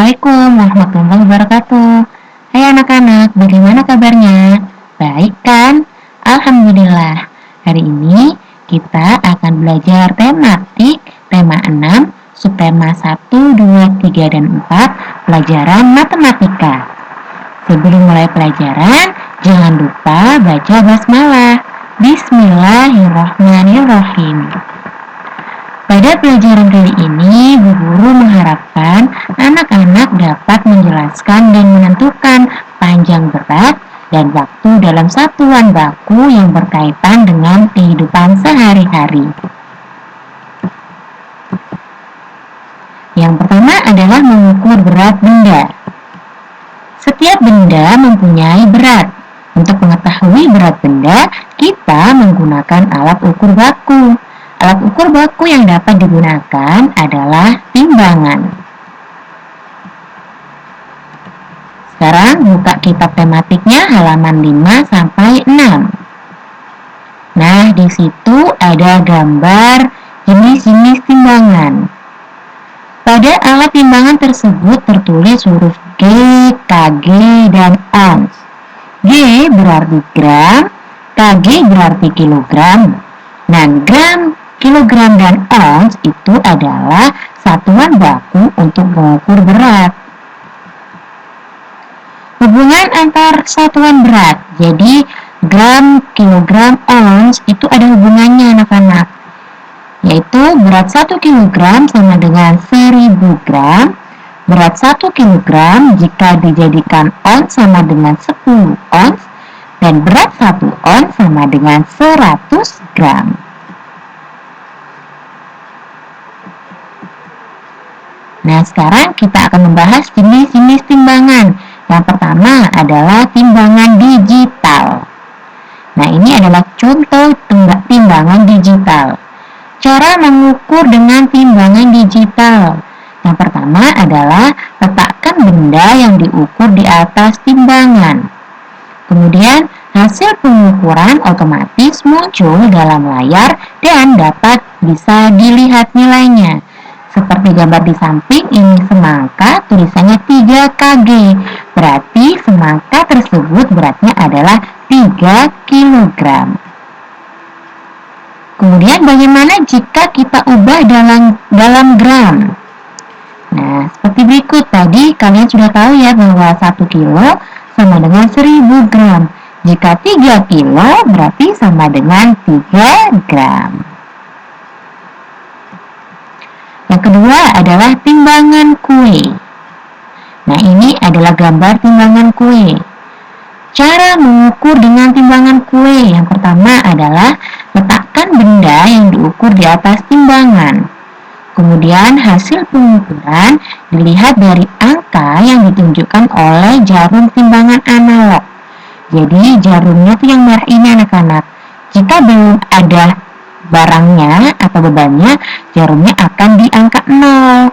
Assalamualaikum warahmatullahi wabarakatuh. Hai anak-anak, bagaimana kabarnya? Baik kan? Alhamdulillah. Hari ini kita akan belajar tematik tema 6, subtema 1, 2, 3, dan 4, pelajaran matematika. Sebelum mulai pelajaran, jangan lupa baca basmalah. Bismillahirrahmanirrahim. Pada pelajaran kali ini, Bu Guru mengharapkan anak-anak dapat menjelaskan dan menentukan panjang berat dan waktu dalam satuan baku yang berkaitan dengan kehidupan sehari-hari. Yang pertama adalah mengukur berat benda. Setiap benda mempunyai berat. Untuk mengetahui berat benda, kita menggunakan alat ukur baku. Alat ukur baku yang dapat digunakan adalah timbangan. Sekarang buka kitab tematiknya halaman 5 sampai 6. Nah, di situ ada gambar jenis-jenis timbangan. Pada alat timbangan tersebut tertulis huruf G, kg, dan ons. G berarti gram, kg berarti kilogram. Dan gram, kilogram, dan ons itu adalah satuan baku untuk mengukur berat. Hubungan antar satuan berat, jadi gram, kilogram, ons itu ada hubungannya anak-anak. Yaitu berat 1 kg sama dengan 1000 gram, berat 1 kg jika dijadikan ons sama dengan 10 ons, dan berat 1 ons sama dengan 100 gram. Nah, sekarang kita akan membahas jenis-jenis timbangan. Yang pertama adalah timbangan digital. Nah, ini adalah contoh timbangan digital. Cara mengukur dengan timbangan digital. Yang pertama adalah letakkan benda yang diukur di atas timbangan. Kemudian, hasil pengukuran otomatis muncul dalam layar dan dapat bisa dilihat nilainya. Seperti gambar di samping, ini semangka, tulisannya 3 kg. Berarti semangka tersebut beratnya adalah 3 kg. Kemudian bagaimana jika kita ubah dalam gram? Nah, seperti berikut. Tadi kalian sudah tahu ya bahwa 1 kilo sama dengan 1000 gram. Jika 3 kilo berarti sama dengan 3 gram. Yang kedua adalah timbangan kue. Nah, ini adalah gambar timbangan kue. Cara mengukur dengan timbangan kue yang pertama adalah letakkan benda yang diukur di atas timbangan. Kemudian hasil pengukuran dilihat dari angka yang ditunjukkan oleh jarum timbangan analog. Jadi jarumnya itu yang merah ini anak-anak. Jika belum ada barangnya atau bebannya, jarumnya akan di angka 0.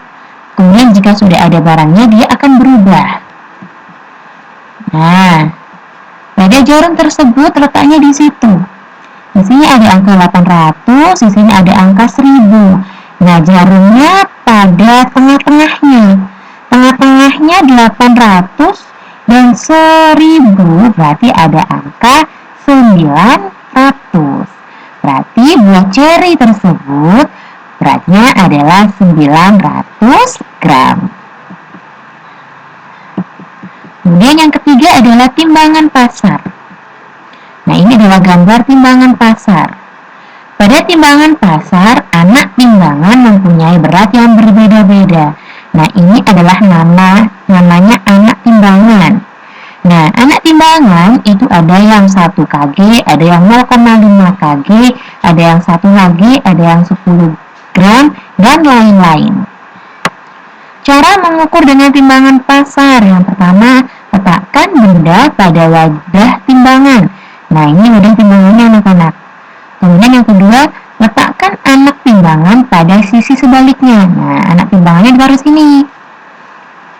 Kemudian jika sudah ada barangnya, dia akan berubah. Nah, pada jarum tersebut letaknya di situ. Di sini ada angka 800, di sini ada angka 1000. Nah, jarumnya pada tengah-tengahnya. Tengah-tengahnya 800 dan 1000, berarti ada angka 900. Berarti buah ceri tersebut beratnya adalah 900 gram. Kemudian yang ketiga adalah timbangan pasar. Nah, ini adalah gambar timbangan pasar. Pada timbangan pasar, anak timbangan mempunyai berat yang berbeda-beda. Nah, ini adalah namanya anak timbangan. Nah, anak timbangan itu ada yang 1 kg, ada yang 0,5 kg, ada yang 1 kg, ada yang 10 gram, dan lain-lain. Cara mengukur dengan timbangan pasar. Yang pertama, letakkan benda pada wadah timbangan. Nah, ini wadah timbangannya anak-anak. Kemudian yang kedua, letakkan anak timbangan pada sisi sebaliknya. Nah, anak timbangannya ditaruh sini.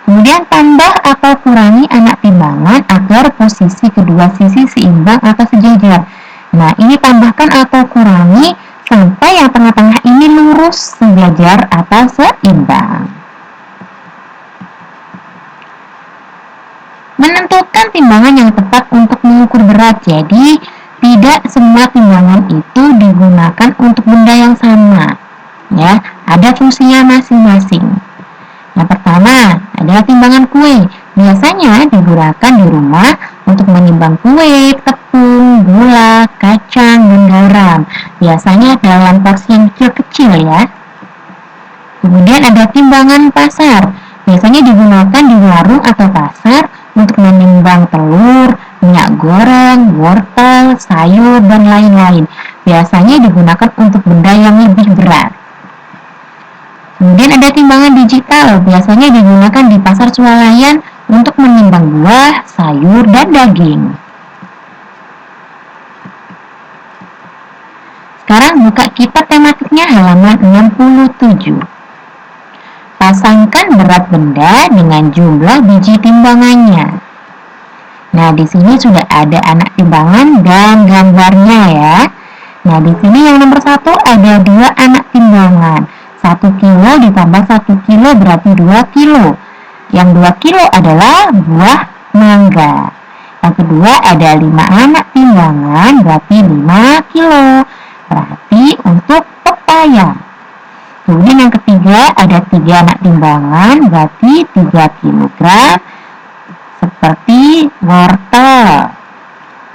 Kemudian tambah atau kurangi anak timbangan agar posisi kedua sisi seimbang atau sejajar. Nah, ini tambahkan atau kurangi sampai yang tengah-tengah ini lurus, sejajar atau seimbang. Menentukan timbangan yang tepat untuk mengukur berat. Jadi, tidak semua timbangan itu digunakan untuk benda yang sama. Ya, ada fungsinya masing-masing. Yang pertama adalah timbangan kue. Biasanya digunakan di rumah untuk menimbang kue, tepung, gula, kacang, dan garam. Biasanya dalam porsi yang kecil-kecil ya. Kemudian ada timbangan pasar. Biasanya digunakan di warung atau pasar untuk menimbang telur, minyak goreng, wortel, sayur, dan lain-lain. Biasanya digunakan untuk benda yang lebih berat. Kemudian ada timbangan digital, biasanya digunakan di pasar swalayan untuk menimbang buah, sayur, dan daging. Sekarang buka kitab tematiknya halaman 67. Pasangkan berat benda dengan jumlah biji timbangannya. Nah, di sini sudah ada anak timbangan dan gambarnya ya. Nah, di sini yang nomor 1 ada 2 anak timbangan. 1 kilo ditambah 1 kilo berarti 2 kilo. Yang 2 kilo adalah buah mangga. Yang kedua ada 5 anak timbangan berarti 5 kilo. Berarti untuk pepaya. Kemudian yang ketiga ada 3 anak timbangan berarti 3 kilogram seperti wortel.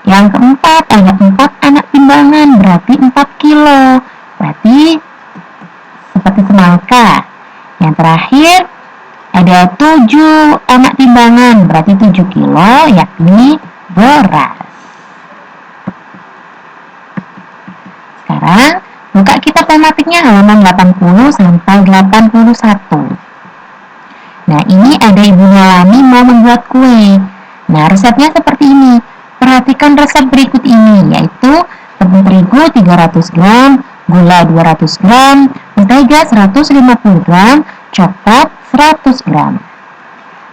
Yang keempat ada 4 anak timbangan berarti 4 kilo. Berarti seperti semangka. Yang terakhir ada 7 anak timbangan berarti 7 kilo yakni beras. Sekarang buka kitab tematiknya halaman 80 sampai 81. Nah, ini ada Ibunya Lani mau membuat kue. Nah, resepnya seperti ini. Perhatikan resep berikut ini, yaitu tepung terigu 300 gram, gula 200 gram, mentega 150 gram, coklat 100 gram.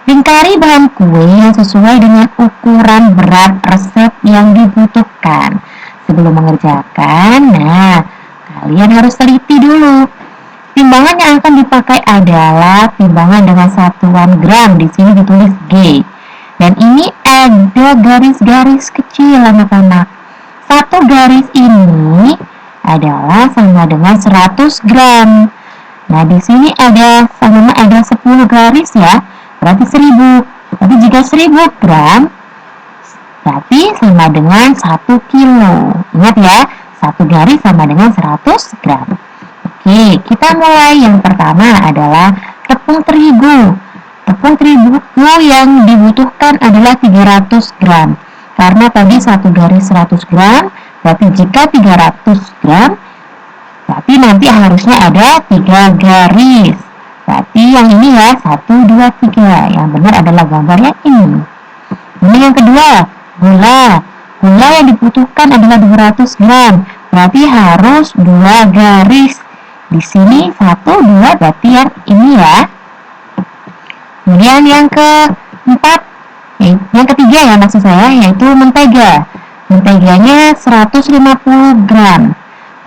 Lingkari bahan kue yang sesuai dengan ukuran berat resep yang dibutuhkan. Sebelum mengerjakan, nah, kalian harus teliti dulu. Timbangan yang akan dipakai adalah timbangan dengan satuan gram, di sini ditulis G. Dan ini ada garis-garis kecil anak-anak. Satu garis ini adalah sama dengan 100 gram. Nah, di sini ada 10 garis ya, berarti 1000. Tapi jika 1000 gram, berarti sama dengan 1 kilo. Ingat ya, satu garis sama dengan 100 gram. Oke, kita mulai. Yang pertama adalah tepung terigu. Tepung terigu yang dibutuhkan adalah 300 gram. Karena tadi satu garis 100 gram, berarti jika 300 gram, berarti nanti harusnya ada 3 garis. Berarti yang ini ya, 1, 2, 3. Yang benar adalah gambarnya ini. Ini yang kedua, gula. Gula yang dibutuhkan adalah 200 gram. Berarti harus 2 garis. Di sini 1, 2, berarti yang ini ya. Kemudian yang keempat, yang ketiga ya maksud saya, yaitu mentega. Menteganya 150 gram.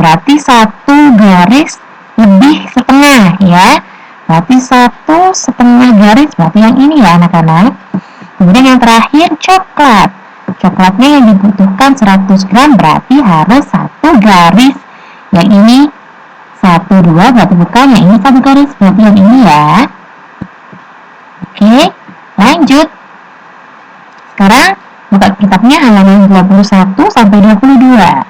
Berarti 1 garis lebih setengah ya. Berarti 1,5 garis, berarti yang ini ya anak-anak. Kemudian yang terakhir coklat. Coklatnya yang dibutuhkan 100 gram, berarti harus 1 garis. Yang ini 1, 2, berarti bukan, yang ini 1 garis, berarti yang ini ya. Oke, lanjut. Sekarang buka kitabnya halaman 21 sampai 22.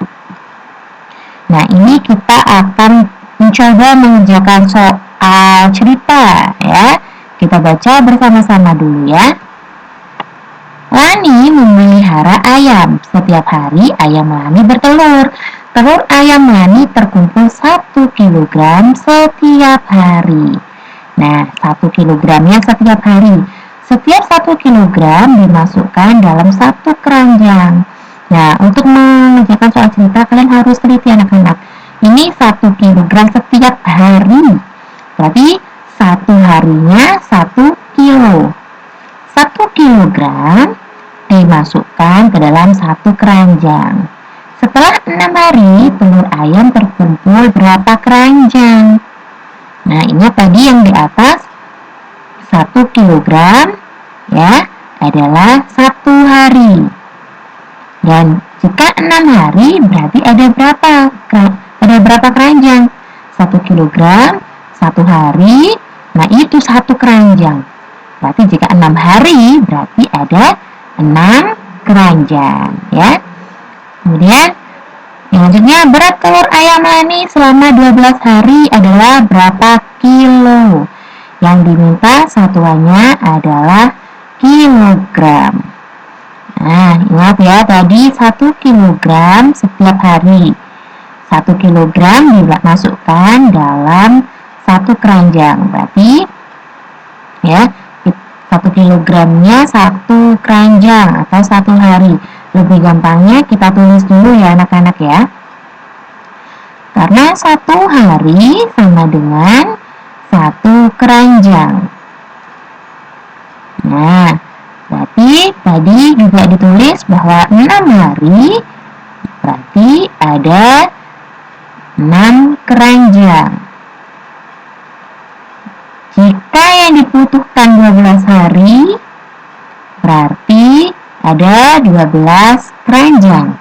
Nah, ini kita akan mencoba mengerjakan soal cerita ya. Kita baca bersama-sama dulu ya. Lani memelihara ayam. Setiap hari ayam Lani bertelur. Telur ayam Lani terkumpul 1 kilogram setiap hari. Nah, 1 kilogramnya setiap hari. Setiap 1 kilogram dimasukkan dalam 1 keranjang. Nah, untuk mengerjakan soal cerita kalian harus teliti anak-anak. Ini 1 kilogram setiap hari. Berarti 1 harinya 1 kilo. 1 kilogram dimasukkan ke dalam 1 keranjang. Setelah 6 hari, telur ayam terkumpul berapa keranjang? Nah, ingat tadi yang di atas 1 kilogram ya, adalah 1 hari. Dan jika 6 hari berarti ada berapa keranjang? 1 kilogram, 1 hari, nah itu 1 keranjang. Berarti jika 6 hari berarti ada 6 keranjang, ya. Kemudian selanjutnya, berat telur ayam Lani selama 12 hari adalah berapa kilo? Yang diminta satuannya adalah kilogram. Nah, ingat ya, tadi 1 kilogram setiap hari. 1 kilogram dimasukkan dalam 1 keranjang. Berarti, ya, 1 kilogramnya 1 keranjang atau 1 hari. Lebih gampangnya kita tulis dulu ya anak-anak ya. Karena 1 hari sama dengan 1 keranjang. Nah, berarti tadi juga ditulis bahwa 6 hari berarti ada 6 keranjang. Jika yang dibutuhkan 12 hari berarti ada 12 keranjang.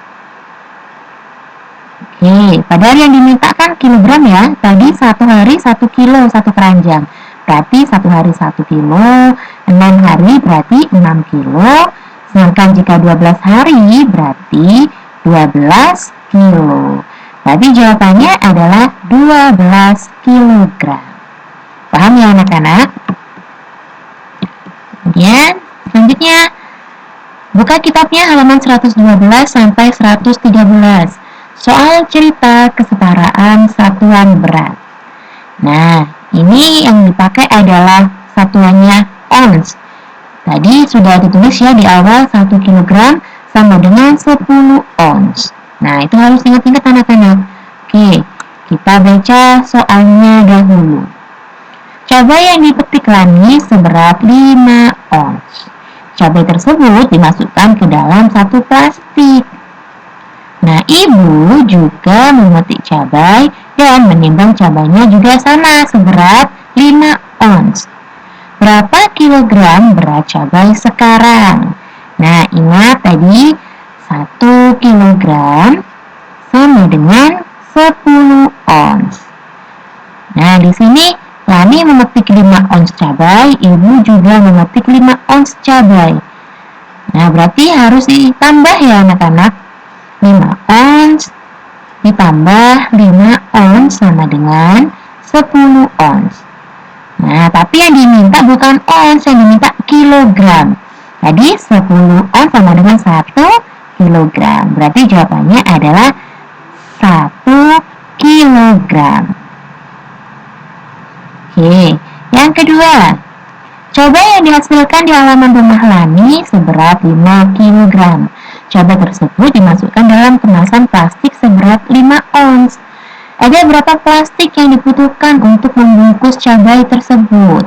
Oke, padahal yang diminta kan kilogram ya. Tadi 1 hari 1 kilo 1 keranjang. Berarti 1 hari 1 kilo, 6 hari berarti 6 kilo. Sedangkan jika 12 hari berarti 12 kilo. Berarti jawabannya adalah 12 kilogram. Paham ya anak-anak? Kemudian selanjutnya, buka kitabnya halaman 112 sampai 113. Soal cerita kesetaraan satuan berat. Nah, ini yang dipakai adalah satuannya ons. Tadi sudah ditulis ya di awal 1 kg sama dengan 10 ons. Nah, itu harus ingat-ingat anak-anak. Oke, kita baca soalnya dahulu. Cabai yang dipetik Lani seberat 5 ons. Cabai tersebut dimasukkan ke dalam 1 plastik. Nah, ibu juga memetik cabai dan menimbang cabainya juga sama, seberat 5 ons. Berapa kilogram berat cabai sekarang? Nah, ingat tadi 1 kilogram sama dengan 10 ons. Nah, di sini Lani memetik 5 ons cabai, ibu juga memetik 5 ons cabai. Nah, berarti harus ditambah ya anak-anak. 5 ons ditambah 5 ons sama dengan 10 ons. Nah, tapi yang diminta bukan ons, yang diminta kilogram. Jadi 10 ons sama dengan 1 kilogram. Berarti jawabannya adalah 1 kilogram. Oke, yang kedua, cabai yang dihasilkan di halaman rumah Lani seberat 5 kg. Cabai tersebut dimasukkan dalam kemasan plastik seberat 5 ons. Ada berapa plastik yang dibutuhkan untuk membungkus cabai tersebut?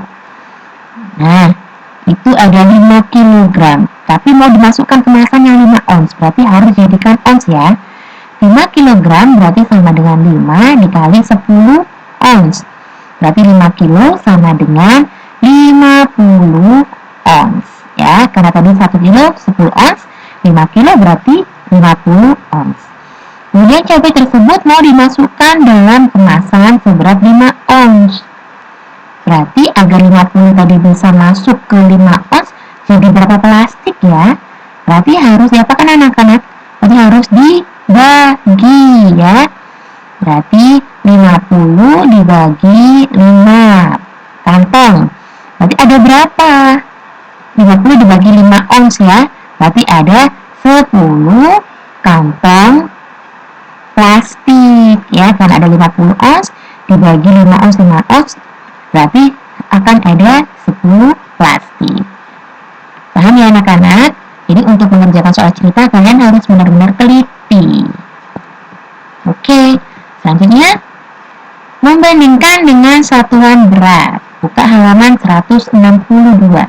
Nah, itu ada 5 kg. Tapi mau dimasukkan kemasan yang 5 ons, berarti harus jadikan ons ya. 5 kg berarti sama dengan 5 dikali 10 ons. Berarti 5 kilo sama dengan 50 ons. Ya, karena tadi 1 kilo 10 ons, 5 kilo berarti 50 ons. Kemudian cabai tersebut mau dimasukkan dalam kemasan seberat 5 ons. Berarti agar 50 tadi bisa masuk ke 5 ons, jadi berapa plastik ya? Berarti harus diapakan anak-anak? Berarti harus dibagi ya. Berarti 50 dibagi 5 kantong. Berarti ada berapa? 50 dibagi 5 ons ya. Berarti ada 10 kantong plastik ya. Karena ada 50 ons dibagi 5 ons 5 ons, berarti akan ada 10 plastik. Paham ya anak-anak? Jadi untuk mengerjakan soal cerita kalian harus benar-benar teliti. Oke. Selanjutnya, membandingkan dengan satuan berat. Buka halaman 162.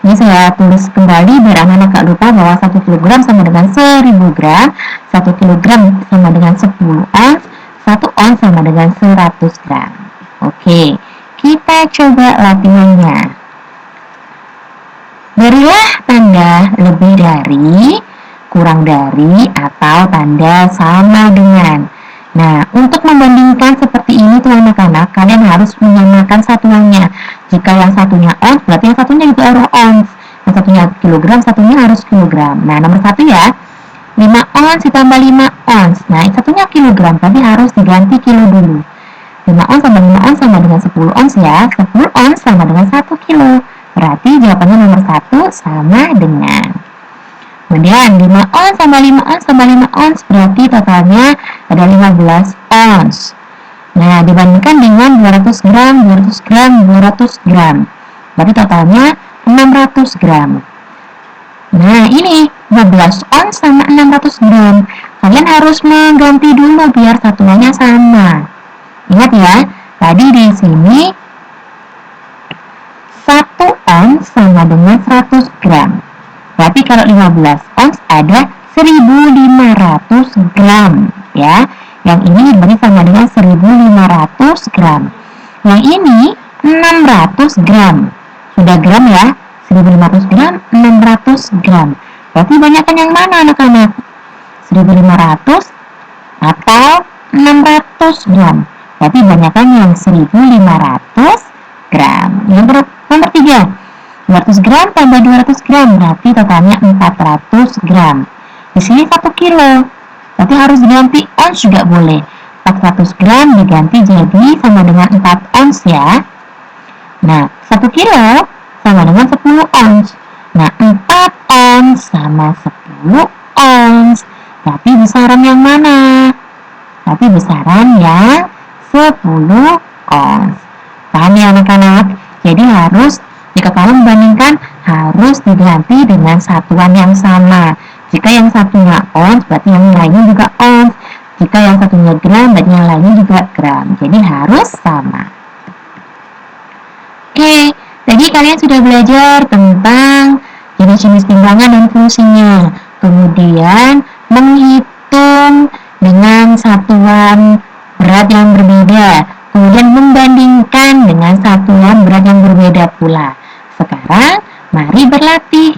Ini saya tulis kembali biar anak-anak gak lupa bahwa 1 kg sama dengan 1000 gram, 1 kg sama dengan 10 ons, 1 ons sama dengan 100 gram. Oke, kita coba latihannya. Berilah tanda lebih dari, kurang dari, atau tanda sama dengan. Nah, untuk membandingkan seperti ini tuh anak-anak, kalian harus menyamakan satuannya. Jika yang satunya ons, berarti yang satunya juga harus ons. Yang satunya kilogram, satunya harus kilogram. Nah, nomor 1 ya, 5 ons ditambah 5 ons. Nah, yang satunya kilogram, tapi harus diganti kilo dulu. 5 ons tambah 5 ons sama dengan 10 ons ya. 10 ons sama dengan 1 kilo. Berarti jawabannya nomor 1 sama dengan. Kemudian 5 ons tambah 5 ons tambah 5 ons berarti totalnya ada 15 ons. Nah, dibandingkan dengan 200 gram, 200 gram, 200 gram. Berarti totalnya 600 gram. Nah, ini 15 ons sama 600 gram. Kalian harus mengganti dulu biar satuannya sama. Ingat ya, tadi di sini 1 ons sama dengan 100 gram. Berarti kalau 15 ons ada 1500 gram ya. Yang ini berarti sama dengan 1500 gram. Yang ini 600 gram. Sudah gram ya. 1500 gram, 600 gram. Berarti banyakkan yang mana anak-anak? 1500 atau 600 gram? Berarti banyakkan yang 1500 gram. Yang nomor 3. 200 gram tambah 200 gram berarti totalnya 400 gram. Di sini 1 kilo. Berarti harus diganti ons juga boleh. 400 gram diganti jadi sama dengan 4 ons ya. Nah, 1 kilo sama dengan 10 ons. Nah, 4 ons sama 10 ons. Berarti besaran yang mana? Berarti besaran yang 10 ons. Paham ya anak-anak? Jadi harus jika kalian membandingkan harus diganti dengan satuan yang sama. Jika yang satunya ons, berarti yang lainnya juga ons. Jika yang satunya gram, berarti yang lainnya juga gram. Jadi harus sama. Oke, tadi kalian sudah belajar tentang jenis-jenis timbangan dan fungsinya. Kemudian menghitung dengan satuan berat yang berbeda. Kemudian membandingkan dengan satuan berat yang berbeda pula. Sekarang, mari berlatih.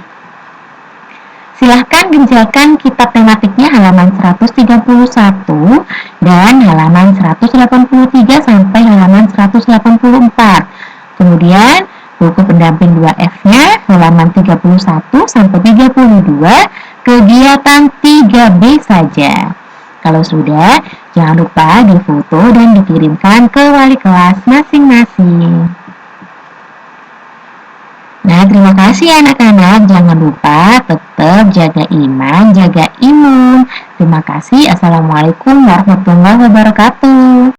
Silahkan kerjakan kitab tematiknya halaman 131 dan halaman 183 sampai halaman 184. Kemudian, buku pendamping 2F-nya halaman 31 sampai 32, kegiatan 3B saja. Kalau sudah, jangan lupa difoto dan dikirimkan ke wali kelas masing-masing. Nah, terima kasih anak-anak. Jangan lupa tetap jaga iman, jaga imun. Terima kasih. Assalamualaikum warahmatullahi wabarakatuh.